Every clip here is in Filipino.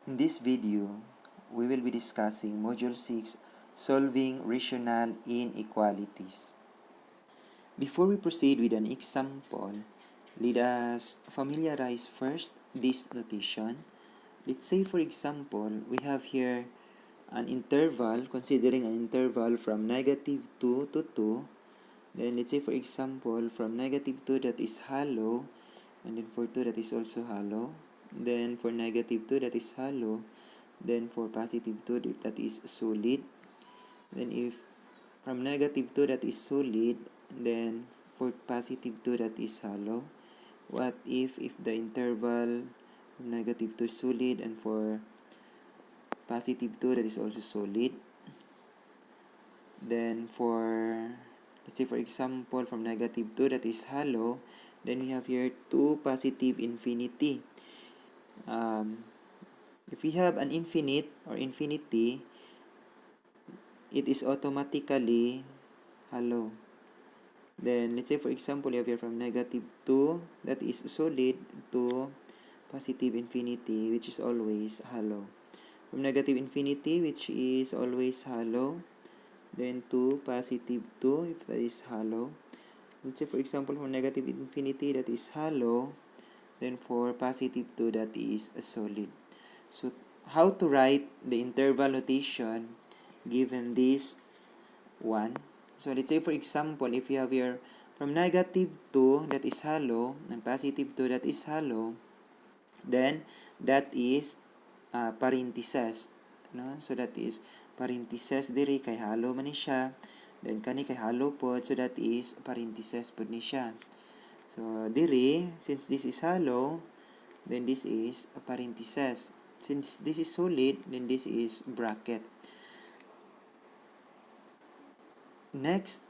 In this video, we will be discussing Module 6, Solving Rational Inequalities. Before we proceed with an example, let us familiarize first this notation. Let's say, for example, we have here an interval, considering an interval from negative 2 to 2. Then let's say, for example, from negative 2 that is hollow, and then for 2 that is also hollow. Then for negative 2 that is hollow. Then for positive 2 that is solid. Then if from negative 2 that is solid, then for positive 2 that is hollow. What if the interval from negative 2 is solid and for positive 2 that is also solid? Then for, let's say for example, from negative 2 that is hollow, then we have here 2 positive infinity. If we have an infinite or infinity, it is automatically hollow. Then let's say for example, you have here from negative 2 that is solid to positive infinity, which is always hollow. From negative infinity, which is always hollow, then to positive 2 if that is hollow. Let's say for example, from negative infinity that is hollow, then for positive 2 that is solid. So how to write the interval notation given this one? So let's say for example, if you have here from negative 2 that is hollow and positive 2 that is hollow, then that is parentheses, no? So that is parentheses diri kay hollow man ni siya, then kani kay hollow po, so that is parentheses po ni siya. So diri, since this is hollow, then this is a parentheses. Since this is solid, then this is bracket. Next,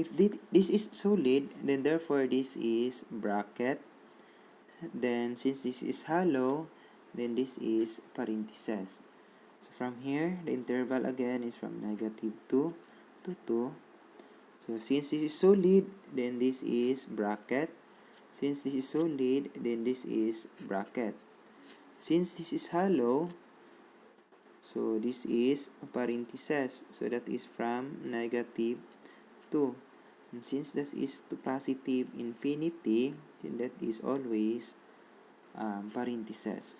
if this is solid, then therefore this is bracket. Then since this is hollow, then this is parentheses. So from here, the interval again is from negative 2 to 2. So since this is solid, then this is bracket. Since this is solid, then this is bracket. Since this is hollow, so this is parentheses. So that is from negative 2. And since this is to positive infinity, then that is always parentheses.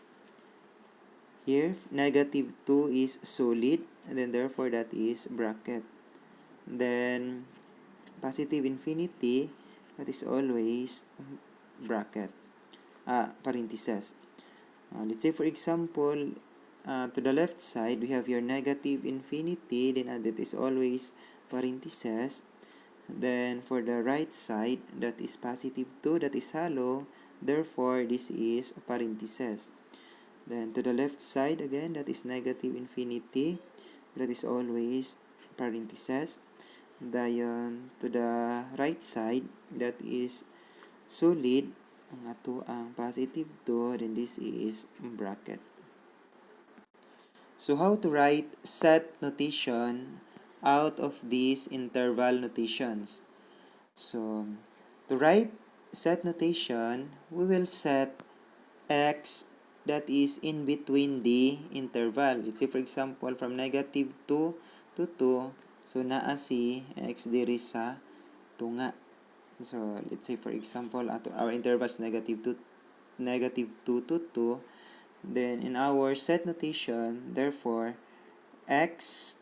Here, negative 2 is solid, and then therefore that is bracket. Then positive infinity, that is always bracket, parentheses. Let's say for example, to the left side, we have your negative infinity, then that is always parentheses. Then for the right side, that is positive 2, that is hollow, therefore this is parentheses. Then to the left side again, that is negative infinity, that is always parentheses. Then to the right side, that is solid, ang ato ang positive 2, then this is bracket. So how to write set notation out of these interval notations? So to write set notation, we will set x that is in between the interval. Let's say for example, from negative 2 to 2, so naa si x diri sa tunga. So let's say for example, our interval is negative 2 to 2. Then in our set notation, therefore, x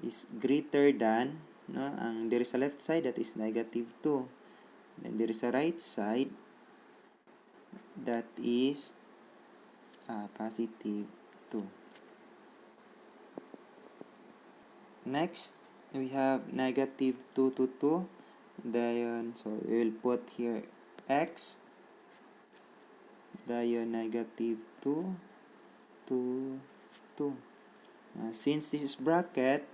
is greater than, no, ang diri sa left side that is negative 2. Then diri sa right side, that is positive 2. Next, we have negative 2 to 2. Then, so we will put here x. Then negative 2 to 2. Since this is bracket,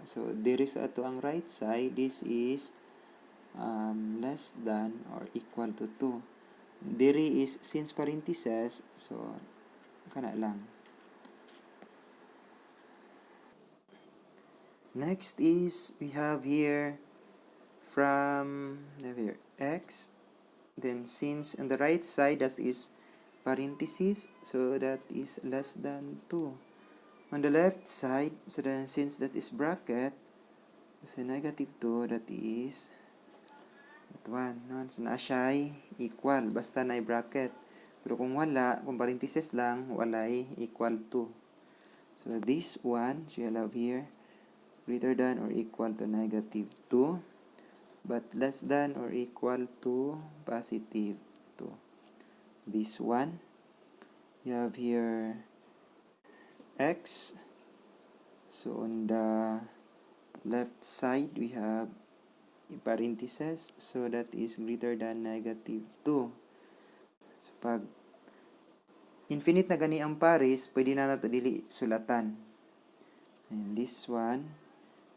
so there is ato ang right side, this is less than or equal to 2. Diri is since parentheses, so kana lang. Next is we have here from here x. Then since on the right side that is parenthesis, so that is less than 2. On the left side, so then since that is bracket, so negative 2, that is that 1. No? So na siya equal, basta na bracket. Pero kung wala, kung parenthesis lang, wala equal to. So this one, so you'll have here, greater than or equal to negative 2, but less than or equal to positive 2. This one, you have here x. So on the left side, we have parenthesis, so that is greater than negative 2. So pag infinite na gani ang pares, pwede na nato dili sulatan. And this one,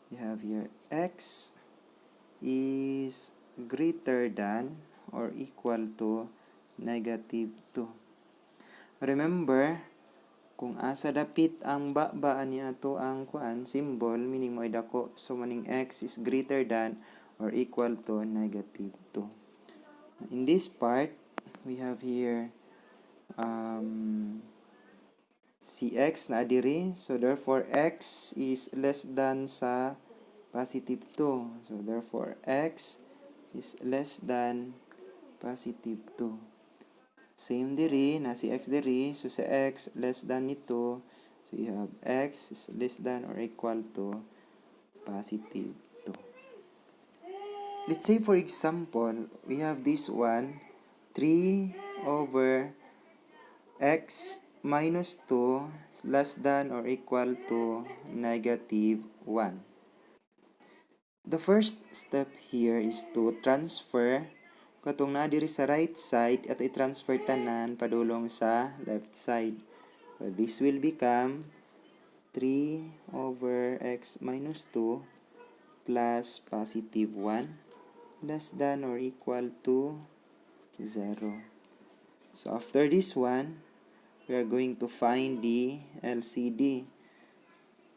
you have here x is greater than or equal to negative 2. Remember, kung asa dapit ang baan niya to ang kuan symbol, meaning mo ay dako, so maning x is greater than or equal to negative 2. In this part, we have here cx na diri, so therefore x is less than sa positive 2. So therefore x is less than positive 2. Same diri, na si x diri, so sa x less than nito, so you have x is less than or equal to positive 2. Let's say for example, we have this one, 3 over x minus 2 less than or equal to negative 1. The first step here is to transfer katong na diri sa right side at i-transfer tanan padulong sa left side. So this will become 3 over x minus 2 plus positive 1 less than or equal to 0. So after this one, we are going to find the LCD.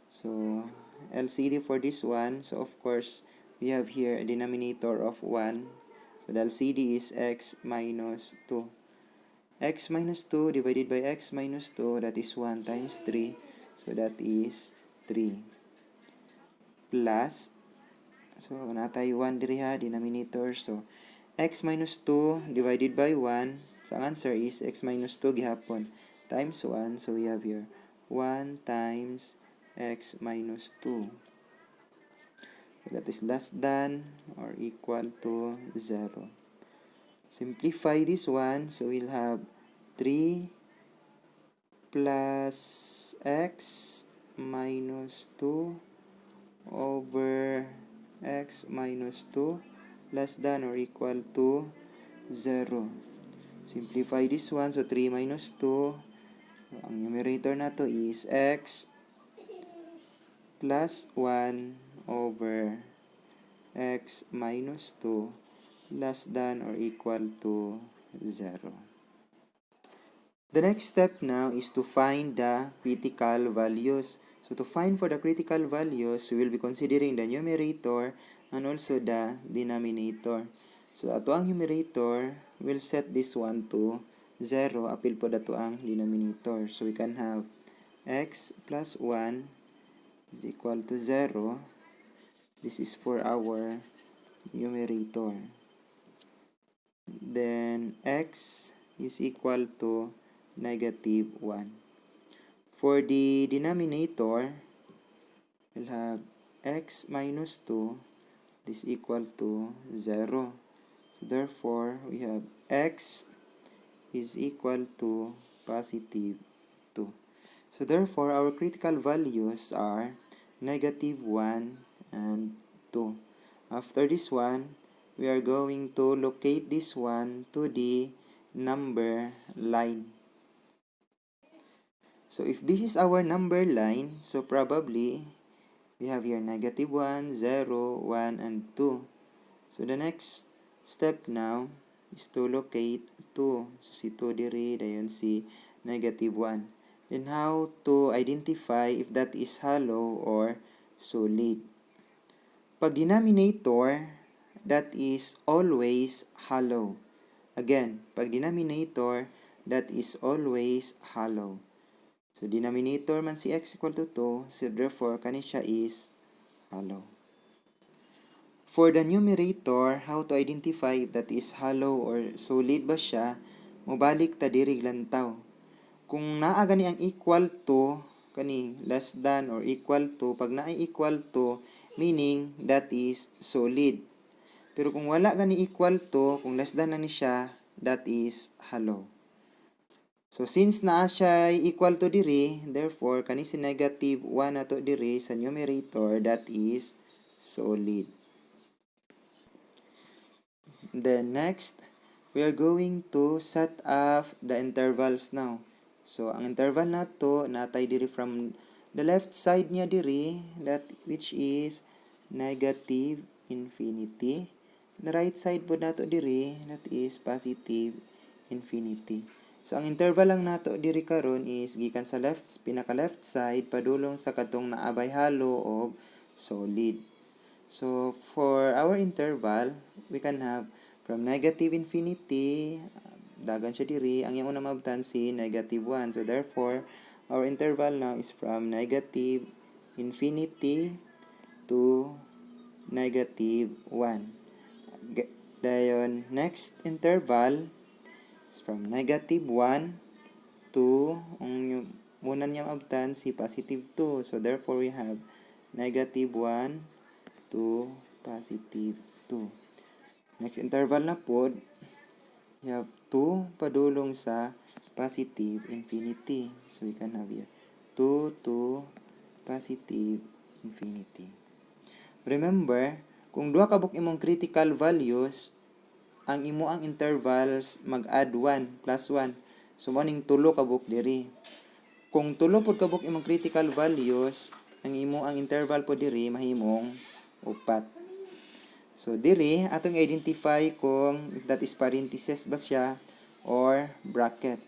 So LCD for this one, so of course, we have here a denominator of 1. So the LCD is x minus 2. X minus 2 divided by x minus 2, that is 1 times 3. So that is 3. Plus, so natay 1 diri ha, denominator. So x minus 2 divided by 1. So ang answer is x minus 2 gihapon times 1. So we have here 1 times x minus 2. So that is less than or equal to 0. Simplify this one. So we'll have 3 plus x minus 2 over x minus 2 less than or equal to 0. Simplify this one. So 3 minus 2. Ang numerator na to is x plus 1 over x minus 2 less than or equal to 0. The next step now is to find the critical values. So to find for the critical values, we will be considering the numerator and also the denominator. So ato ang numerator, we'll set this one to 0. Apil po dato ang denominator. So we can have x plus 1 is equal to 0. This is for our numerator. Then x is equal to negative 1. For the denominator, we'll have x minus 2 is equal to 0. So therefore, we have x is equal to positive 2. So therefore, our critical values are negative 1 and 2. After this one, we are going to locate this one to the number line. So if this is our number line, so probably we have here negative 1, 0, 1, and 2. So the next step now is to locate 2. So si 2 diri, dayon si negative 1. Then how to identify if that is hollow or solid. Pag denominator, that is always hollow. Again, pag denominator, that is always hollow. So denominator man si x equal to 2, so therefore kani siya is hollow. For the numerator, how to identify if that is hollow or solid ba siya, mubalik ta diri lantaw. Kung naa gani ang equal to, kani less than or equal to, pag naa equal to, meaning that is solid. Pero kung wala gani equal to, kung less than na ni siya, that is hollow. So since naa siya equal to diri, therefore kani si negative 1 nato diri sa numerator, that is solid. Then next, we are going to set up the intervals now. So ang interval nato natay diri from the left side niya diri, that which is negative infinity. The right side po nato diri, that is positive infinity. So ang interval lang nato diri karon is gikan sa pinaka left side padulong sa kadtong naabay hollow o solid. So for our interval, we can have from negative infinity, dagan siya diri, ang iyang unang mabtan si negative 1. So therefore, our interval now is from negative infinity to negative 1. Dayon, next interval is from negative 1 to, ang muna niya mabtan si positive 2. So therefore, we have negative 1 to positive 2. Next interval na po, you have 2 padulong sa positive infinity. So we can have here 2 to positive infinity. Remember, kung duha kabuk imong critical values, ang imo ang intervals mag-add 1 plus 1. So moning tulo kabuk diri. Kung tulo pod kabuk imong critical values, ang imo ang interval po diri mahimong 4. So diri atong identify kung if that is parenthesis ba siya or bracket.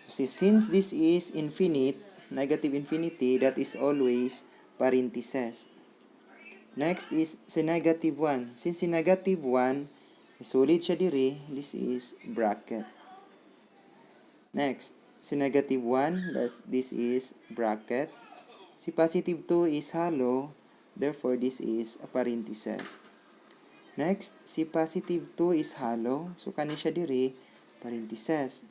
So since this is infinite, negative infinity, that is always parenthesis. Next is si negative 1. Since si negative 1, solid siya diri, this is bracket. Next, si negative 1, this is bracket. Si positive 2 is hollow, therefore this is a parenthesis. Next, si positive 2 is hollow, so kani siya diri, parenthesis.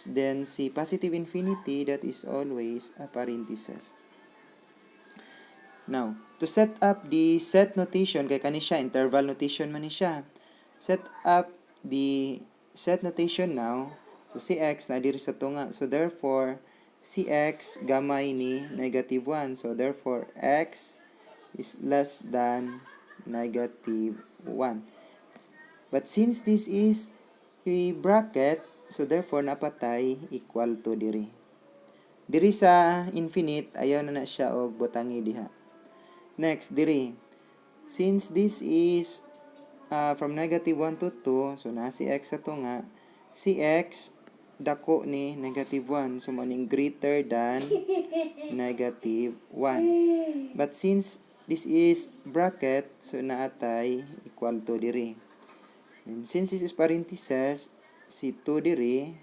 Then si positive infinity, that is always a parenthesis. Now, to set up the set notation, kay kani siya, interval notation man ni siya. Set up the set notation now. So, si x na diri sa tunga. So, therefore, si x gamay ni negative 1. So, therefore, x is less than negative 1. But since this is a bracket, so therefore, napatay equal to diri. Diri sa infinite, ayaw na siya og butangi diha. Next, diri. Since this is from negative 1 to 2, so na si x ato nga, si x dako ni negative 1, so maning greater than negative 1. But since this is bracket, so naatay equal to diri. And since this is parenthesis, si 2 diri,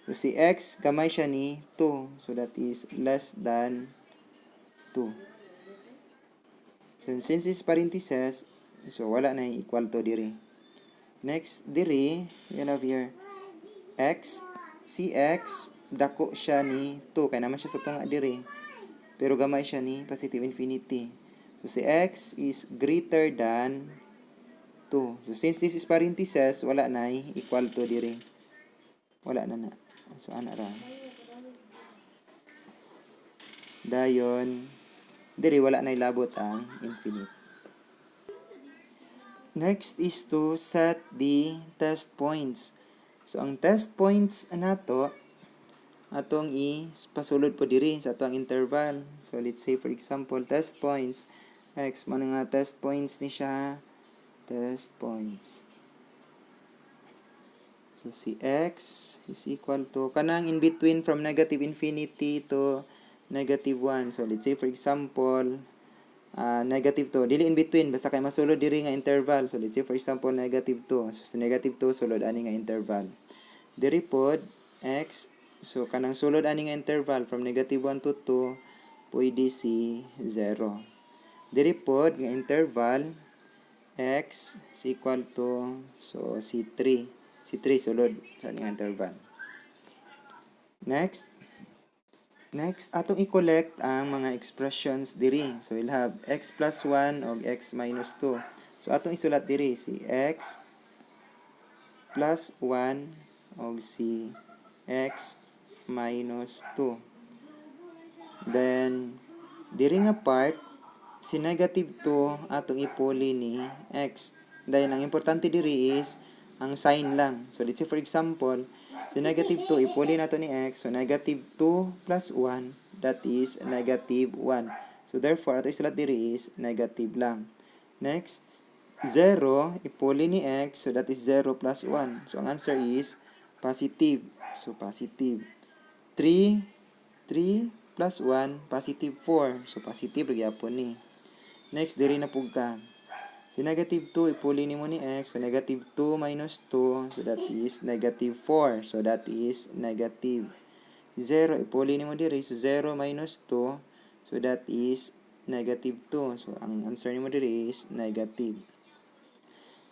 so si x gamay siya ni 2, so that is less than 2. So since this is parenthesis, so wala na equal to diri. Next, diri, you have here x, si x dako siya ni 2, kaya naman siya sa tunga diri, pero gamay siya ni positive infinity. So si x is greater than 2. So since this is parenthesis, wala na equal to diri, wala na. So ana ra dayon diri wala na ilabot ang infinite. Next is to set the test points. So ang test points nato atong ipasulod po diri sa atong interval. So let's say for example test points x, man nga test points ni siya, test points. So si x is equal to kanang in between from negative infinity to negative 1. So let's say for example negative 2, dili in between, basta kay masulod diri nga interval. So let's say for example negative 2. So sa negative 2 sulod ani nga interval. Diri pod x. So kanang sulod ani nga interval from negative 1 to 2 pwede si 0. Diri pod nga interval x is equal to so si 3. Si 3 sulod sa nga interval. Next atong i-collect ang mga expressions diri. So we'll have x plus 1 o x minus 2. So atong isulat diri si x plus 1 o si x minus 2. Then diri nga part si negative 2 atong ipuli ni x. Then ang importante diri is ang sign lang. So let's say for example, si negative 2 ipuli nato ni x. So negative 2 plus 1, that is negative 1. So therefore ato isulat diri is negative lang. Next, 0 ipuli ni x. So that is 0 plus 1. So ang answer is positive. So positive. 3 plus 1, positive 4. So positive gyapon ni. Next, diri na pug ka. Si negative 2, ipuli ni mo ni x. So, negative 2 minus 2. So, that is negative 4. So, that is negative. 0, ipuli ni mo diri. So, 0 minus 2. So, that is negative 2. So, ang answer ni mo diri is negative.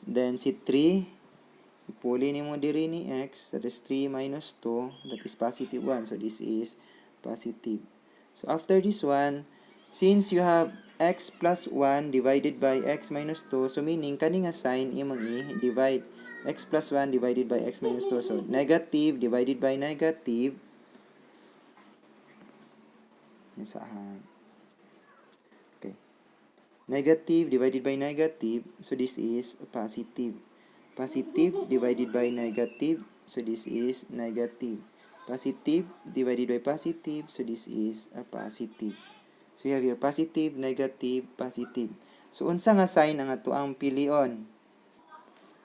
Then, si 3, ipuli ni mo diri ni x. That is 3 minus 2. That is positive 1. So, this is positive. So, after this one, since you have x plus 1 divided by x minus 2, so meaning kani nga sign imong i-divide x plus 1 divided by x minus 2. So negative divided by negative. Okay. Negative divided by negative, so this is positive. Positive divided by negative, so this is negative. Positive divided by positive, so this is a positive. So, you have your positive, negative, positive. So, unsa nga sign ang ato ang pilion?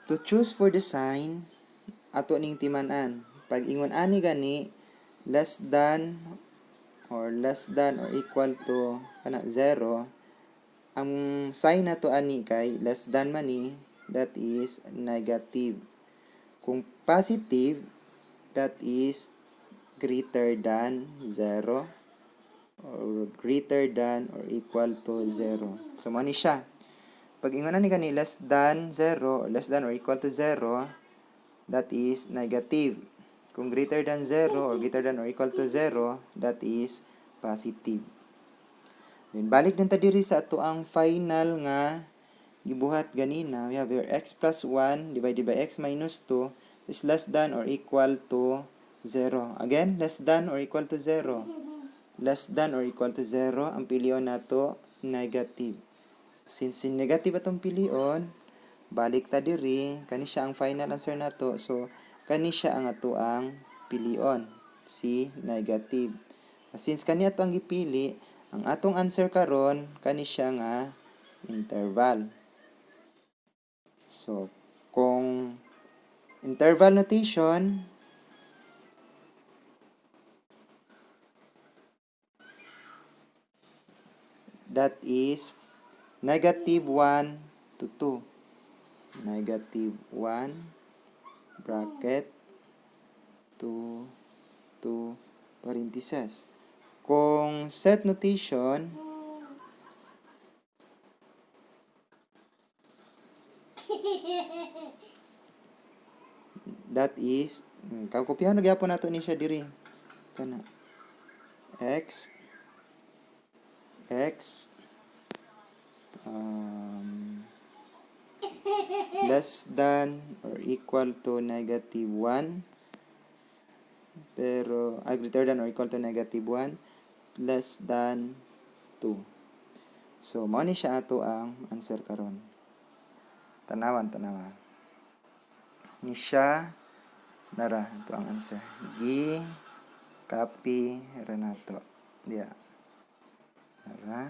To choose for the sign, ato ning timan-an. Pag ingon ani gani, less than or equal to 0, ang sign nato ani kay less than man ni, that is negative. Kung positive, that is greater than 0. Or greater than or equal to 0. So, mo ni siya. Pag ingonan ni gani less than 0 or less than or equal to 0, that is negative. Kung greater than 0 or greater than or equal to 0, that is positive. Then, balik din ta diri sa ato ang final nga gibuhat ganina. We have your x plus 1 divided by x minus 2 is less than or equal to 0. Again, less than or equal to 0. Less than or equal to 0, ang pilion nato negative. Since negative atong pilion, balik ta diri, kani siya ang final answer nato. So, kani siya ang ato ang pilion, si negative. Since kani ato ang gipili, ang atong answer karon kani siya nga interval. So, kung interval notation, that is negative 1 to 2. Negative 1 bracket 2 parentheses. Kung set notation, that is, kakopyahan na gyapon nato ni siya diri. Kana x less than or equal to negative 1, pero greater than or equal to negative 1, less than 2. So, mao ni siya ato ang answer karon. Tanawan. Ni siya nara ito ang answer. Copy ra nato. Nara.